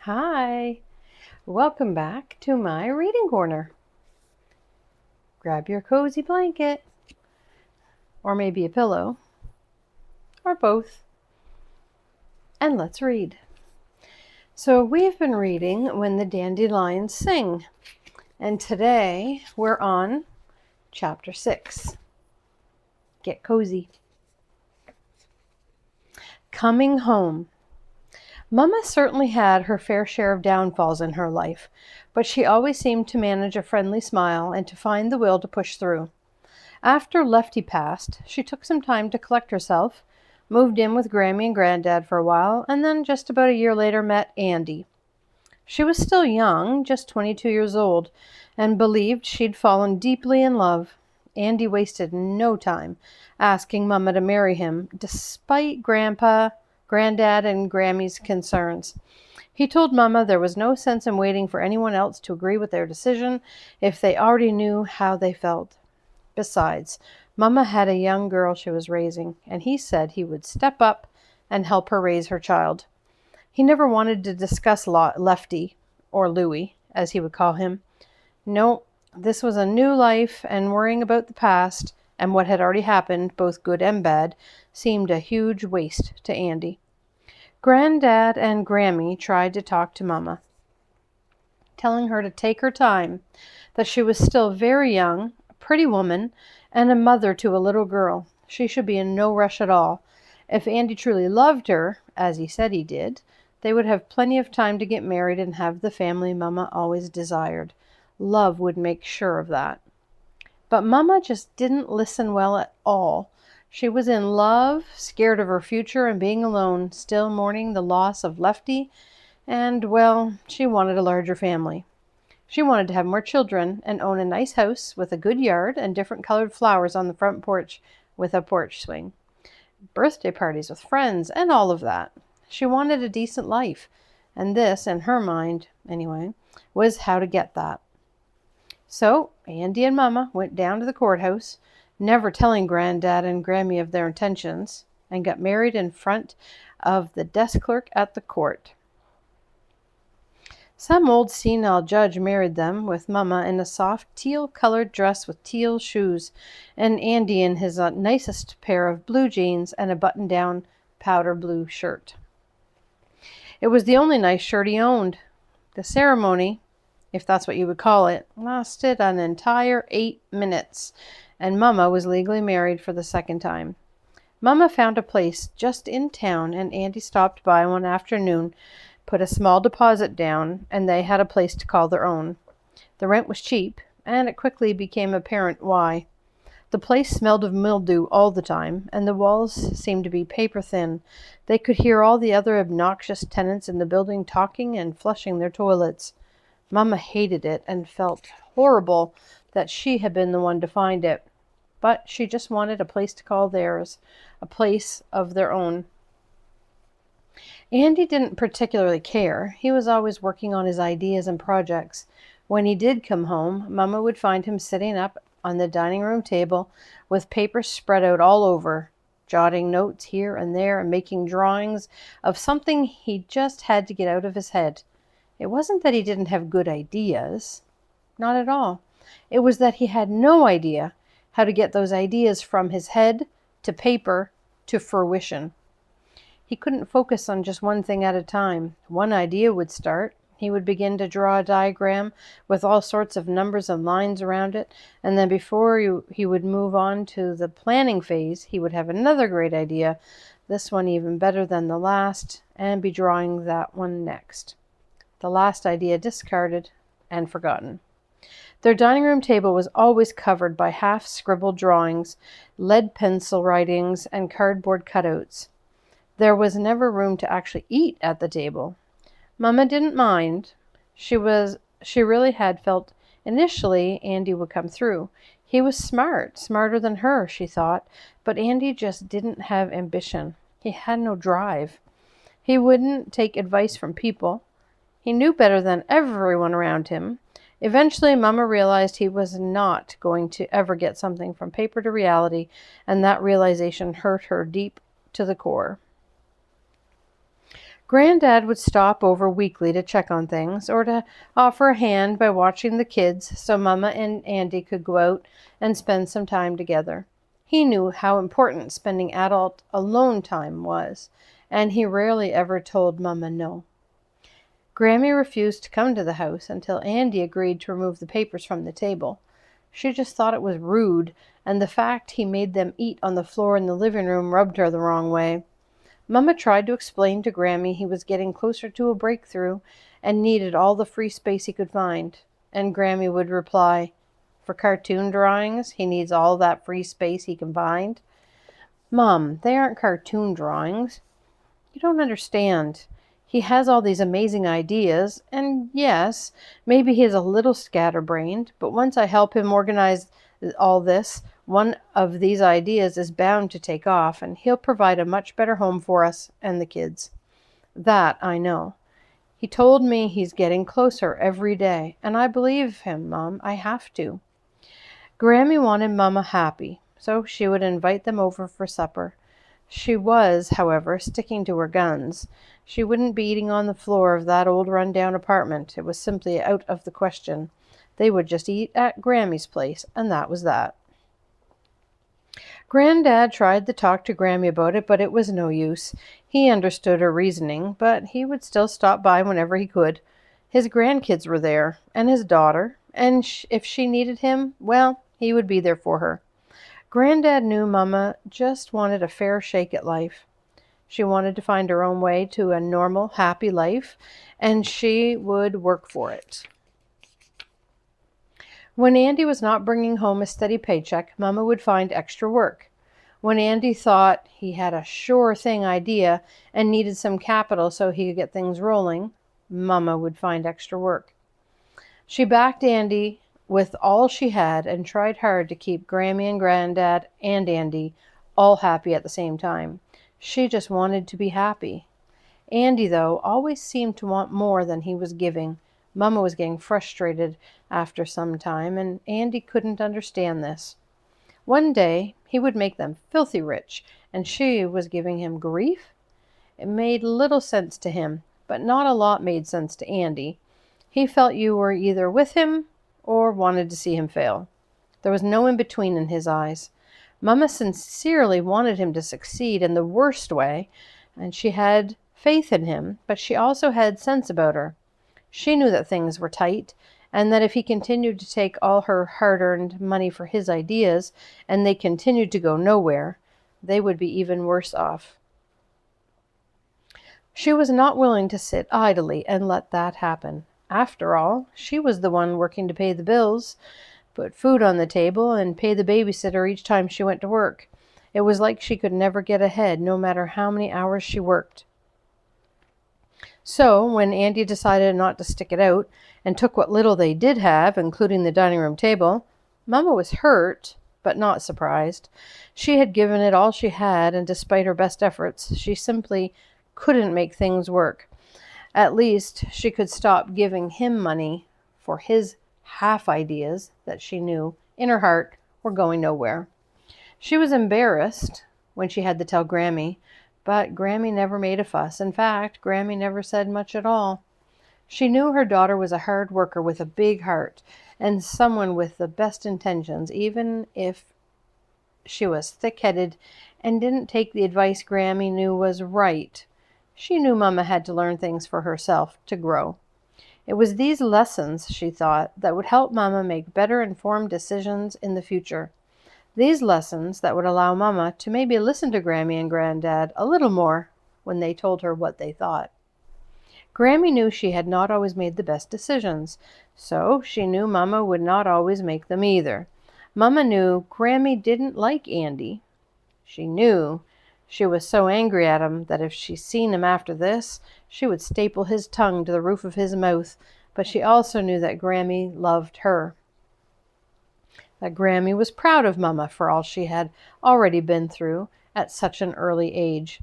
Hi, welcome back to my reading corner. Grab your cozy blanket, or maybe a pillow, or both, and let's read. So we've been reading When the Dandelions Sing, and today we're on chapter 6. Get cozy. Coming home. Mama certainly had her fair share of downfalls in her life, but she always seemed to manage a friendly smile and to find the will to push through. After Lefty passed, she took some time to collect herself, moved in with Grammy and Granddad for a while, and then just about a year later met Andy. She was still young, just 22 years old, and believed she'd fallen deeply in love. Andy wasted no time asking Mama to marry him, despite Grandpa, Granddad, and Grammy's concerns. He told Mama there was no sense in waiting for anyone else to agree with their decision if they already knew how they felt. Besides, Mama had a young girl she was raising, and he said he would step up and help her raise her child. He never wanted to discuss Lefty, or Louie, as he would call him. No, this was a new life, and worrying about the past and what had already happened, both good and bad, seemed a huge waste to Andy. Granddad and Grammy tried to talk to Mama, telling her to take her time, that she was still very young, a pretty woman, and a mother to a little girl. She should be in no rush at all. If Andy truly loved her, as he said he did, they would have plenty of time to get married and have the family Mama always desired. Love would make sure of that. But Mama just didn't listen well at all. She was in love, scared of her future and being alone, still mourning the loss of Lefty, and, well, she wanted a larger family. She wanted to have more children and own a nice house with a good yard and different colored flowers on the front porch with a porch swing. Birthday parties with friends and all of that. She wanted a decent life, and this, in her mind anyway, was how to get that. So Andy and Mama went down to the courthouse, never telling Granddad and Grammy of their intentions, and got married in front of the desk clerk at the court. Some old senile judge married them, with Mama in a soft teal-colored dress with teal shoes, and Andy in his nicest pair of blue jeans and a button-down powder blue shirt. It was the only nice shirt he owned. The ceremony, if that's what you would call it, lasted an entire 8 minutes, and Mama was legally married for the second time. Mama found a place just in town, and Andy stopped by one afternoon, put a small deposit down, and they had a place to call their own. The rent was cheap, and it quickly became apparent why. The place smelled of mildew all the time, and the walls seemed to be paper thin. They could hear all the other obnoxious tenants in the building talking and flushing their toilets. Mama hated it and felt horrible that she had been the one to find it. But she just wanted a place to call theirs, a place of their own. Andy didn't particularly care. He was always working on his ideas and projects. When he did come home, Mama would find him sitting up on the dining room table with papers spread out all over, jotting notes here and there and making drawings of something he just had to get out of his head. It wasn't that he didn't have good ideas. Not at all. It was that he had no idea how to get those ideas from his head to paper to fruition. He couldn't focus on just one thing at a time. One idea would start. He would begin to draw a diagram with all sorts of numbers and lines around it, and then before he would move on to the planning phase, he would have another great idea, this one even better than the last, and be drawing that one next. The last idea discarded and forgotten. Their dining room table was always covered by half-scribbled drawings, lead pencil writings, and cardboard cutouts. There was never room to actually eat at the table. Mama didn't mind. She really had felt initially Andy would come through. He was smart, smarter than her, she thought, but Andy just didn't have ambition. He had no drive. He wouldn't take advice from people. He knew better than everyone around him. Eventually, Mama realized he was not going to ever get something from paper to reality, and that realization hurt her deep to the core. Granddad would stop over weekly to check on things or to offer a hand by watching the kids so Mama and Andy could go out and spend some time together. He knew how important spending adult alone time was, and he rarely ever told Mama no. Grammy refused to come to the house until Andy agreed to remove the papers from the table. She just thought it was rude, and the fact he made them eat on the floor in the living room rubbed her the wrong way. Mama tried to explain to Grammy he was getting closer to a breakthrough and needed all the free space he could find. And Grammy would reply, "For cartoon drawings, he needs all that free space he can find." "Mom, they aren't cartoon drawings. You don't understand. He has all these amazing ideas, and yes, maybe he is a little scatterbrained, but once I help him organize all this, one of these ideas is bound to take off, and he'll provide a much better home for us and the kids. That I know. He told me he's getting closer every day, and I believe him, Mom. I have to." Grammy wanted Mama happy, so she would invite them over for supper. She was, however, sticking to her guns. She wouldn't be eating on the floor of that old run-down apartment. It was simply out of the question. They would just eat at Grammy's place, and that was that. Granddad tried to talk to Grammy about it, but it was no use. He understood her reasoning, but he would still stop by whenever he could. His grandkids were there, and his daughter, and if she needed him, well, he would be there for her. Granddad knew Mama just wanted a fair shake at life. She wanted to find her own way to a normal, happy life, and she would work for it. When Andy was not bringing home a steady paycheck, Mama would find extra work. When Andy thought he had a sure thing idea and needed some capital so he could get things rolling, Mama would find extra work. She backed Andy with all she had and tried hard to keep Grammy and Granddad and Andy all happy at the same time. She just wanted to be happy. Andy, though, always seemed to want more than he was giving. Mama was getting frustrated after some time, and Andy couldn't understand this. One day, he would make them filthy rich, and she was giving him grief? It made little sense to him, but not a lot made sense to Andy. He felt you were either with him or wanted to see him fail. There was no in-between in his eyes. Mama sincerely wanted him to succeed in the worst way, and she had faith in him, but she also had sense about her. She knew that things were tight, and that if he continued to take all her hard-earned money for his ideas, and they continued to go nowhere, they would be even worse off. She was not willing to sit idly and let that happen. After all, she was the one working to pay the bills, put food on the table, and pay the babysitter each time she went to work. It was like she could never get ahead, no matter how many hours she worked. So, when Andy decided not to stick it out and took what little they did have, including the dining room table, Mama was hurt, but not surprised. She had given it all she had, and despite her best efforts, she simply couldn't make things work. At least she could stop giving him money for his half ideas that she knew, in her heart, were going nowhere. She was embarrassed when she had to tell Grammy, but Grammy never made a fuss. In fact, Grammy never said much at all. She knew her daughter was a hard worker with a big heart and someone with the best intentions, even if she was thick-headed and didn't take the advice Grammy knew was right. She knew Mama had to learn things for herself to grow. It was these lessons, she thought, that would help Mama make better informed decisions in the future. These lessons that would allow Mama to maybe listen to Grammy and Granddad a little more when they told her what they thought. Grammy knew she had not always made the best decisions, so she knew Mama would not always make them either. Mama knew Grammy didn't like Andy. She knew she was so angry at him that if she seen him after this, she would staple his tongue to the roof of his mouth, but she also knew that Grammy loved her. That Grammy was proud of Mama for all she had already been through at such an early age.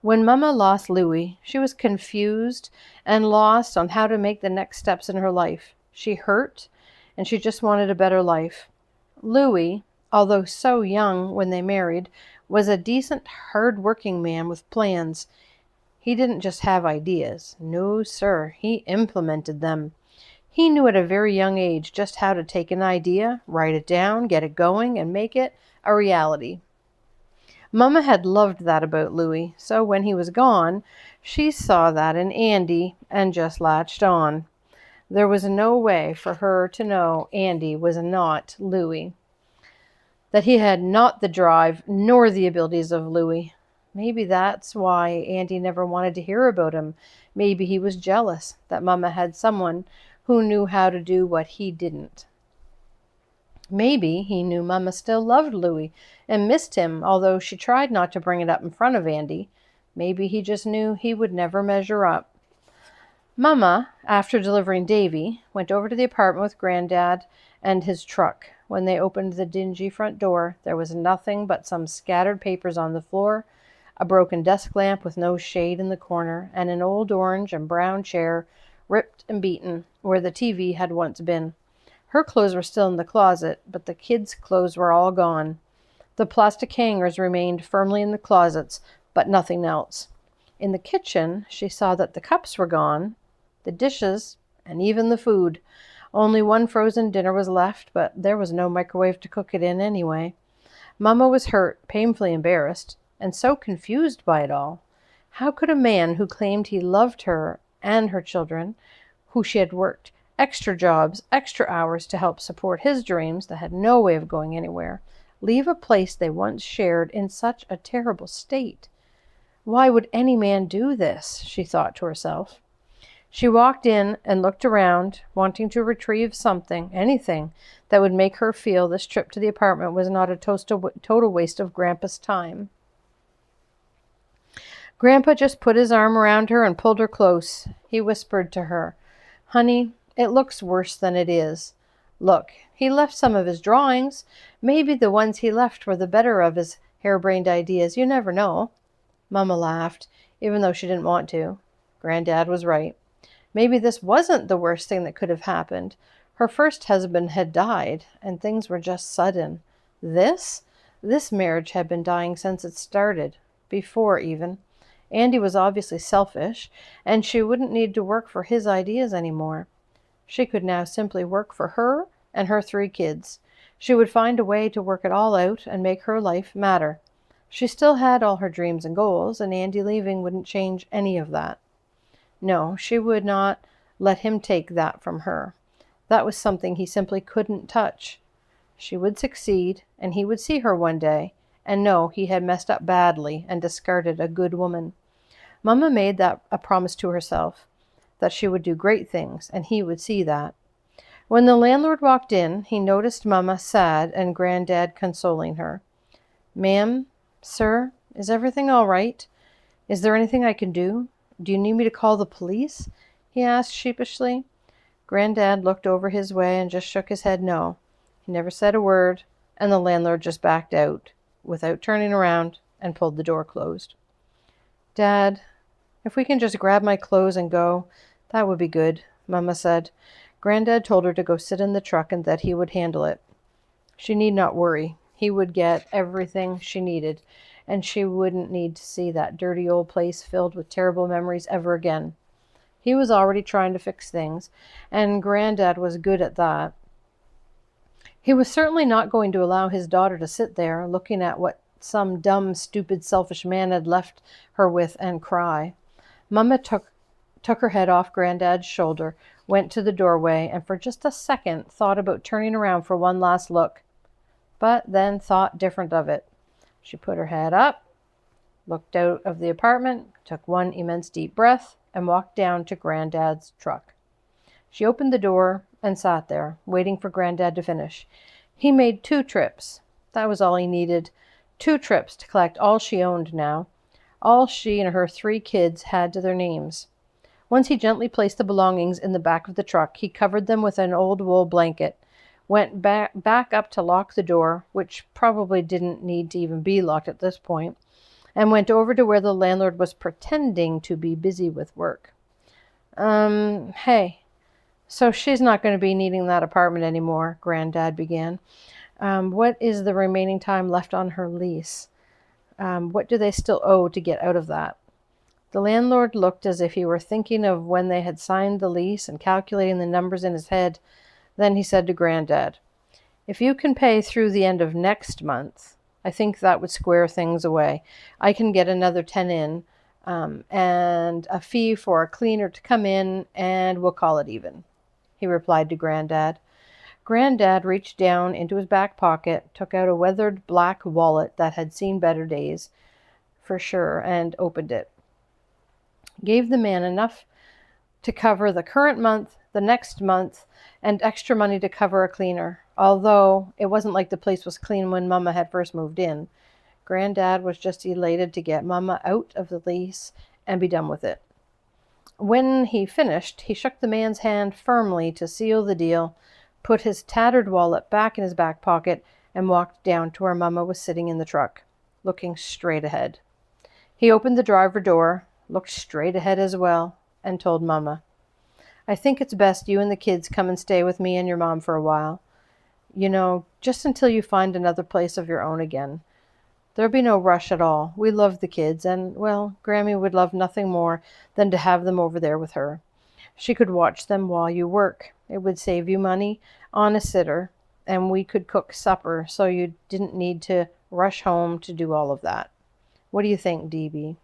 When Mama lost Louie, she was confused and lost on how to make the next steps in her life. She hurt, and she just wanted a better life. Louie, although so young when they married, was a decent, hard-working man with plans. He didn't just have ideas. No, sir, he implemented them. He knew at a very young age just how to take an idea, write it down, get it going, and make it a reality. Mama had loved that about Louis, so when he was gone, she saw that in Andy and just latched on. There was no way for her to know Andy was not Louis, that he had not the drive nor the abilities of Louis. Maybe that's why Andy never wanted to hear about him. Maybe he was jealous that Mama had someone who knew how to do what he didn't. Maybe he knew Mama still loved Louis and missed him, although she tried not to bring it up in front of Andy. Maybe he just knew he would never measure up. Mama, after delivering Davy, went over to the apartment with Granddad and his truck. When they opened the dingy front door, there was nothing but some scattered papers on the floor, a broken desk lamp with no shade in the corner, and an old orange and brown chair, ripped and beaten, where the TV had once been. Her clothes were still in the closet, but the kids' clothes were all gone. The plastic hangers remained firmly in the closets, but nothing else. In the kitchen, she saw that the cups were gone, the dishes, and even the food. Only one frozen dinner was left, but there was no microwave to cook it in anyway. Mama was hurt, painfully embarrassed, and so confused by it all. How could a man who claimed he loved her and her children, who she had worked extra jobs, extra hours to help support his dreams that had no way of going anywhere, leave a place they once shared in such a terrible state? Why would any man do this? She thought to herself. She walked in and looked around, wanting to retrieve something, anything, that would make her feel this trip to the apartment was not a total waste of Grandpa's time. Grandpa just put his arm around her and pulled her close. He whispered to her, "Honey, it looks worse than it is. Look, he left some of his drawings. Maybe the ones he left were the better of his harebrained ideas. You never know." Mama laughed, even though she didn't want to. Granddad was right. Maybe this wasn't the worst thing that could have happened. Her first husband had died, and things were just sudden. This marriage had been dying since it started, before even. Andy was obviously selfish, and she wouldn't need to work for his ideas anymore. She could now simply work for her and her 3 kids. She would find a way to work it all out and make her life matter. She still had all her dreams and goals, and Andy leaving wouldn't change any of that. No, she would not let him take that from her. That was something he simply couldn't touch. She would succeed, and he would see her one day, and know he had messed up badly and discarded a good woman. Mama made that a promise to herself, that she would do great things, and he would see that. When the landlord walked in, he noticed Mama sad and Granddad consoling her. "Ma'am, sir, is everything all right? Is there anything I can do? Do you need me to call the police?" he asked sheepishly. Granddad looked over his way and just shook his head no. He never said a word, and the landlord just backed out, without turning around, and pulled the door closed. "Dad, if we can just grab my clothes and go, that would be good," Mama said. Granddad told her to go sit in the truck and that he would handle it. She need not worry. He would get everything she needed, and she wouldn't need to see that dirty old place filled with terrible memories ever again. He was already trying to fix things, and Granddad was good at that. He was certainly not going to allow his daughter to sit there, looking at what some dumb, stupid, selfish man had left her with, and cry. Mama took her head off Granddad's shoulder, went to the doorway, and for just a second thought about turning around for one last look, but then thought different of it. She put her head up, looked out of the apartment, took one immense deep breath, and walked down to Granddad's truck. She opened the door and sat there, waiting for Granddad to finish. He made 2 trips. That was all he needed. 2 trips to collect all she owned now, all she and her 3 kids had to their names. Once he gently placed the belongings in the back of the truck, he covered them with an old wool blanket, went back up to lock the door, which probably didn't need to even be locked at this point, and went over to where the landlord was pretending to be busy with work. Hey, so she's not going to be needing that apartment anymore," Granddad began. "What is the remaining time left on her lease? What do they still owe to get out of that?" The landlord looked as if he were thinking of when they had signed the lease and calculating the numbers in his head. Then he said to Granddad, "If you can pay through the end of next month, I think that would square things away. I can get another 10 in, and a fee for a cleaner to come in, and we'll call it even," he replied to Granddad. Granddad reached down into his back pocket, took out a weathered black wallet that had seen better days, for sure, and opened it. Gave the man enough to cover the current month, the next month, and extra money to cover a cleaner, although it wasn't like the place was clean when Mama had first moved in. Granddad was just elated to get Mama out of the lease and be done with it. When he finished, he shook the man's hand firmly to seal the deal, put his tattered wallet back in his back pocket, and walked down to where Mama was sitting in the truck, looking straight ahead. He opened the driver door, looked straight ahead as well, and told Mama, "I think it's best you and the kids come and stay with me and your mom for a while. Just until you find another place of your own again. There'll be no rush at all. We love the kids, and, well, Grammy would love nothing more than to have them over there with her. She could watch them while you work. It would save you money on a sitter, and we could cook supper so you didn't need to rush home to do all of that. What do you think, DB?"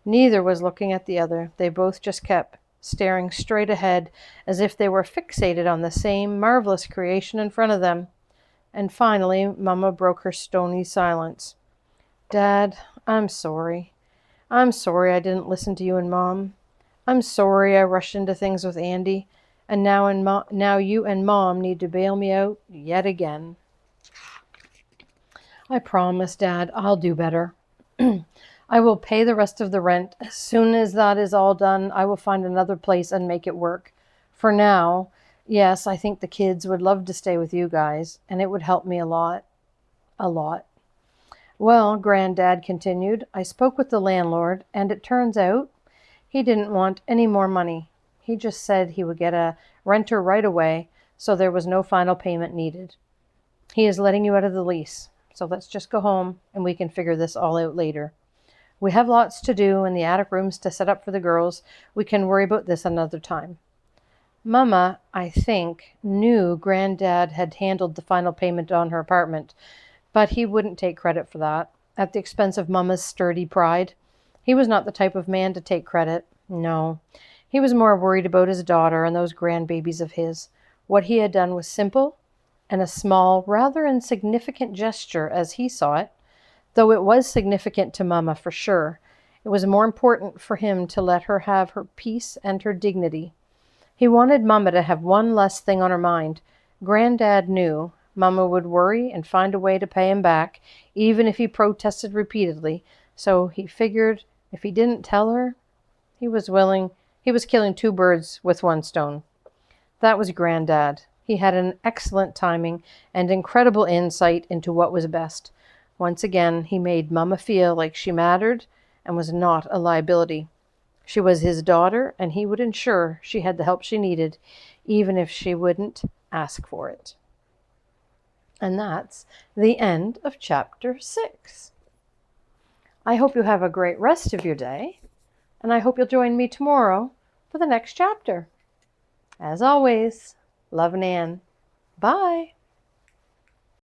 Neither was looking at the other. They both just kept staring straight ahead as if they were fixated on the same marvelous creation in front of them. And finally, Mama broke her stony silence. "Dad, I'm sorry. I'm sorry I didn't listen to you and Mom. I'm sorry I rushed into things with Andy, and now you and Mom need to bail me out yet again." "I promise, Dad, I'll do better. I will pay the rest of the rent. As soon as that is all done, I will find another place and make it work. For now, yes, I think the kids would love to stay with you guys, and it would help me a lot. A lot. Well," Granddad continued, "I spoke with the landlord, and it turns out he didn't want any more money. He just said he would get a renter right away, so there was no final payment needed. He is letting you out of the lease, so let's just go home, and we can figure this all out later. We have lots to do and the attic rooms to set up for the girls. We can worry about this another time." Mama, I think, knew Granddad had handled the final payment on her apartment, but he wouldn't take credit for that, at the expense of Mama's sturdy pride. He was not the type of man to take credit. No. He was more worried about his daughter and those grandbabies of his. What he had done was simple and a small, rather insignificant gesture as he saw it. Though it was significant to Mama for sure, it was more important for him to let her have her peace and her dignity. He wanted Mama to have one less thing on her mind. Granddad knew Mama would worry and find a way to pay him back, even if he protested repeatedly, so he figured if he didn't tell her, he was killing two birds with one stone. That was Granddad. He had an excellent timing and incredible insight into what was best. Once again, he made Mama feel like she mattered and was not a liability. She was his daughter, and he would ensure she had the help she needed, even if she wouldn't ask for it. And that's the end of Chapter 6. I hope you have a great rest of your day, and I hope you'll join me tomorrow for the next chapter. As always, love and Ann. Bye.